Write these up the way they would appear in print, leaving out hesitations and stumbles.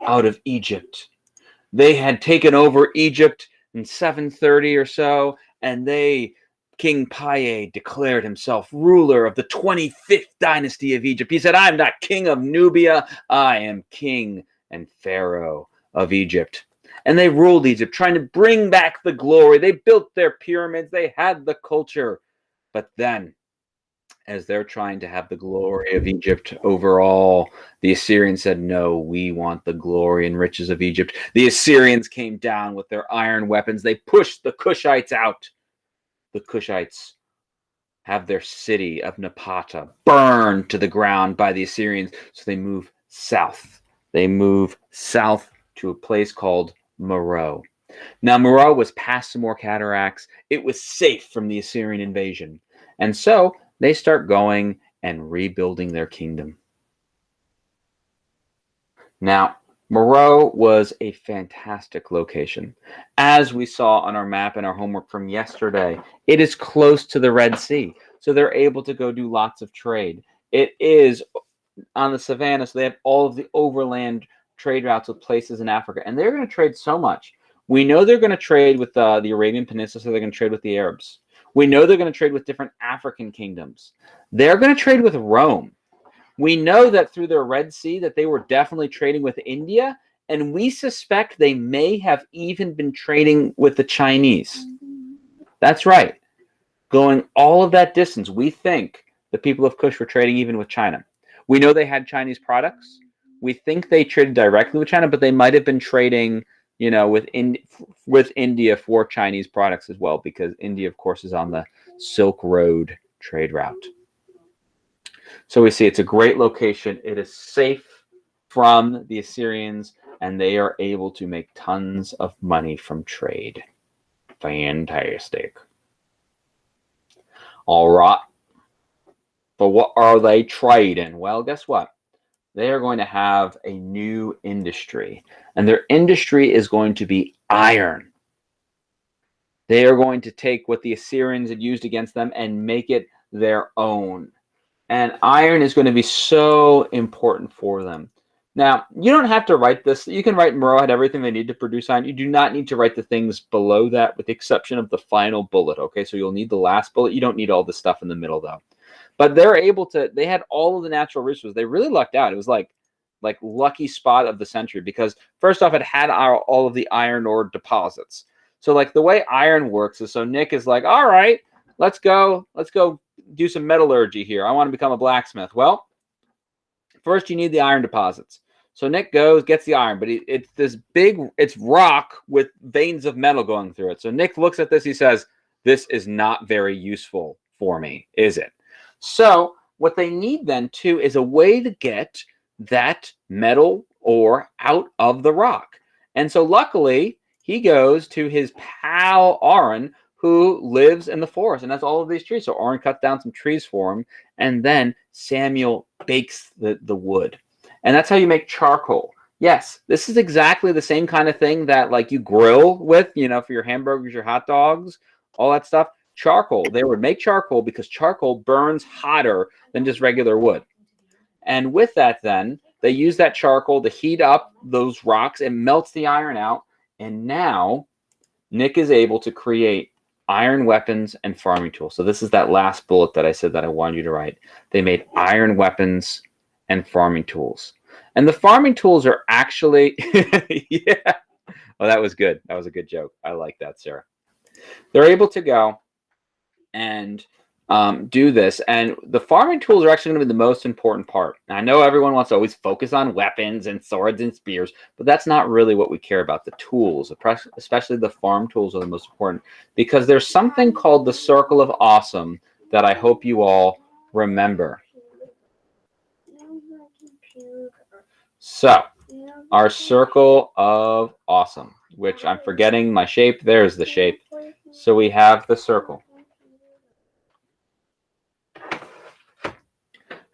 out of Egypt. They had taken over Egypt in 730 or so, and King Paye declared himself ruler of the 25th dynasty of Egypt. He said, I'm not king of Nubia, I am king and pharaoh of Egypt. And they ruled Egypt, trying to bring back the glory. They built their pyramids, they had the culture. But then, as they're trying to have the glory of Egypt overall, the Assyrians said, no, we want the glory and riches of Egypt. The Assyrians came down with their iron weapons. They pushed the Kushites out. The Kushites have their city of Napata burned to the ground by the Assyrians. So they move south. They move south to a place called Meroe. Now, Meroe was past some more cataracts. It was safe from the Assyrian invasion. And so they start going and rebuilding their kingdom. Now, Meroe was a fantastic location. As we saw on our map and our homework from yesterday, it is close to the Red Sea. So they're able to go do lots of trade. It is on the savannah, so they have all of the overland trade routes with places in Africa. And they're going to trade so much. We know they're going to trade with the Arabian Peninsula, so they're going to trade with the Arabs. We know they're going to trade with different African kingdoms. They're going to trade with Rome. We know that through their Red Sea that they were definitely trading with India, and we suspect they may have even been trading with the Chinese. That's right. Going all of that distance, we think the people of Kush were trading even with China. We know they had Chinese products. We think they traded directly with China, but they might have been trading, with India for Chinese products as well, because India, of course, is on the Silk Road trade route. So we see it's a great location. It is safe from the Assyrians, and they are able to make tons of money from trade. Fantastic. All right. But what are they trading? Well, guess what? They are going to have a new industry, and their industry is going to be iron. They are going to take what the Assyrians had used against them and make it their own. And iron is going to be so important for them. Now, you don't have to write this. You can write Meroe had everything they need to produce iron. You do not need to write the things below that, with the exception of the final bullet. Okay, so you'll need the last bullet. You don't need all the stuff in the middle, though. But they're able to, they had all of the natural resources. They really lucked out. It was like lucky spot of the century, because first off, it had all of the iron ore deposits. So like the way iron works is, so Nick is like, all right, let's go do some metallurgy here. I want to become a blacksmith. Well, first you need the iron deposits. So Nick goes, gets the iron, but it's this big, it's rock with veins of metal going through it. So Nick looks at this, he says, this is not very useful for me, is it? So what they need then too is a way to get that metal ore out of the rock. And so luckily he goes to his pal Aaron, who lives in the forest, and that's all of these trees. So Aaron cuts down some trees for him, and then Samuel bakes the wood. And that's how you make charcoal. Yes, this is exactly the same kind of thing that like you grill with, for your hamburgers, your hot dogs, all that stuff. Charcoal. They would make charcoal because charcoal burns hotter than just regular wood. And with that, then, they use that charcoal to heat up those rocks. It melts the iron out. And now Nick is able to create iron weapons and farming tools. So this is that last bullet that I said that I wanted you to write. They made iron weapons and farming tools. And the farming tools are actually, yeah. Oh, that was good. That was a good joke. I like that, Sarah. They're able to go and do this, and the farming tools are actually going to be the most important part. Now, I know everyone wants to always focus on weapons and swords and spears, but that's not really what we care about. The tools, especially the farm tools, are the most important, because there's something called the Circle of Awesome that I hope you all remember. So, our Circle of Awesome, which I'm forgetting my shape. There's the shape. So we have the circle.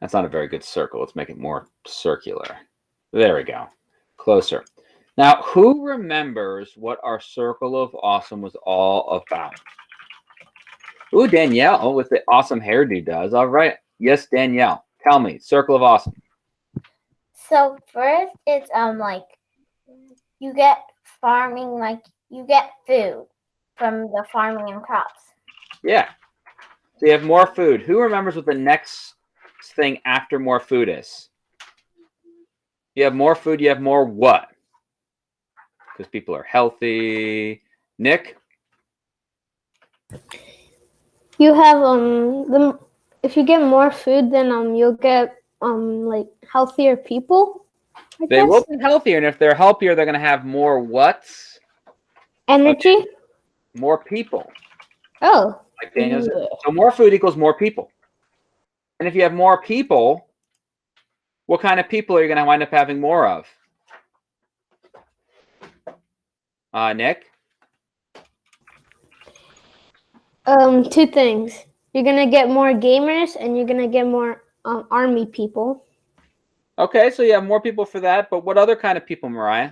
That's not a very good circle. Let's make it more circular. There we go. Closer. Now, who remembers what our Circle of Awesome was all about? Ooh, Danielle with the awesome hairdo does. All right. Yes, Danielle. Tell me, Circle of Awesome. So first, it's like you get farming, like you get food from the farming and crops. Yeah. So you have more food. Who remembers what the next thing after more food is? You have more food, you have more what? Because people are healthy. Nick? You have if you get more food, then you'll get like healthier people. They will be healthier, and if they're healthier, they're going to have more what? Energy. Okay. More people. Oh. Like Daniel said. So more food equals more people. And if you have more people, what kind of people are you going to wind up having more of? Nick? Two things. You're gonna get more gamers, and you're gonna get more army people. Okay, so you have more people for that, but what other kind of people, Mariah?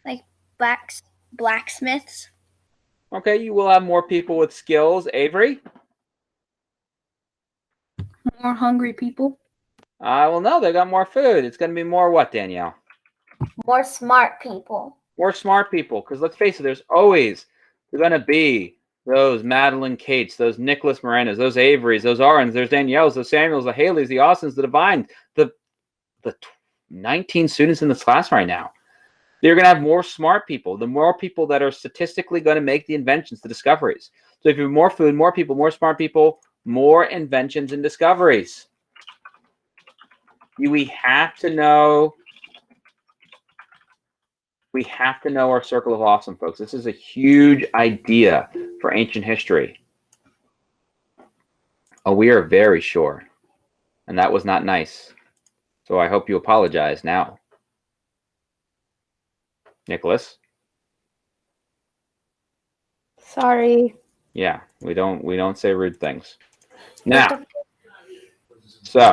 Like blacksmiths. Okay, you will have more people with skills. Avery? More hungry people. Well, no, they got more food. It's going to be more what, Danielle? More smart people. More smart people, because let's face it, there's going to be those Madeline Cates, those Nicholas Mirandas, those Averys, those Arons, there's Danielles, those Samuels, the Haleys, the Austins, the Divines, the 19 students in this class right now. You're going to have more smart people, the more people that are statistically going to make the inventions, the discoveries. So if you have more food, more people, more smart people, more inventions and discoveries. We have to know our circle of awesome, folks. This is a huge idea for ancient history. Oh, we are very sure. And that was not nice. So I hope you apologize now. Nicholas? Sorry. Yeah, we don't say rude things. Now, so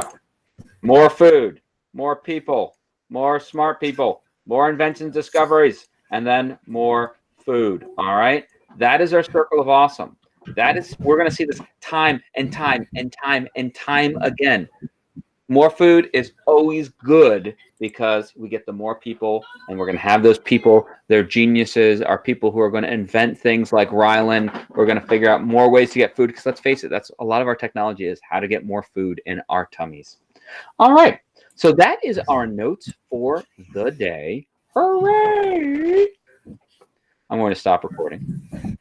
more food, more people, more smart people, more inventions, discoveries, and then more food. All right, that is our circle of awesome. We're going to see this time and time and time and time again. More food is always good because we get the more people, and we're going to have those people. They're geniuses, are people who are going to invent things like Rylan. We're going to figure out more ways to get food because let's face it, that's a lot of our technology is how to get more food in our tummies. All right, so that is our notes for the day. Hooray! I'm going to stop recording.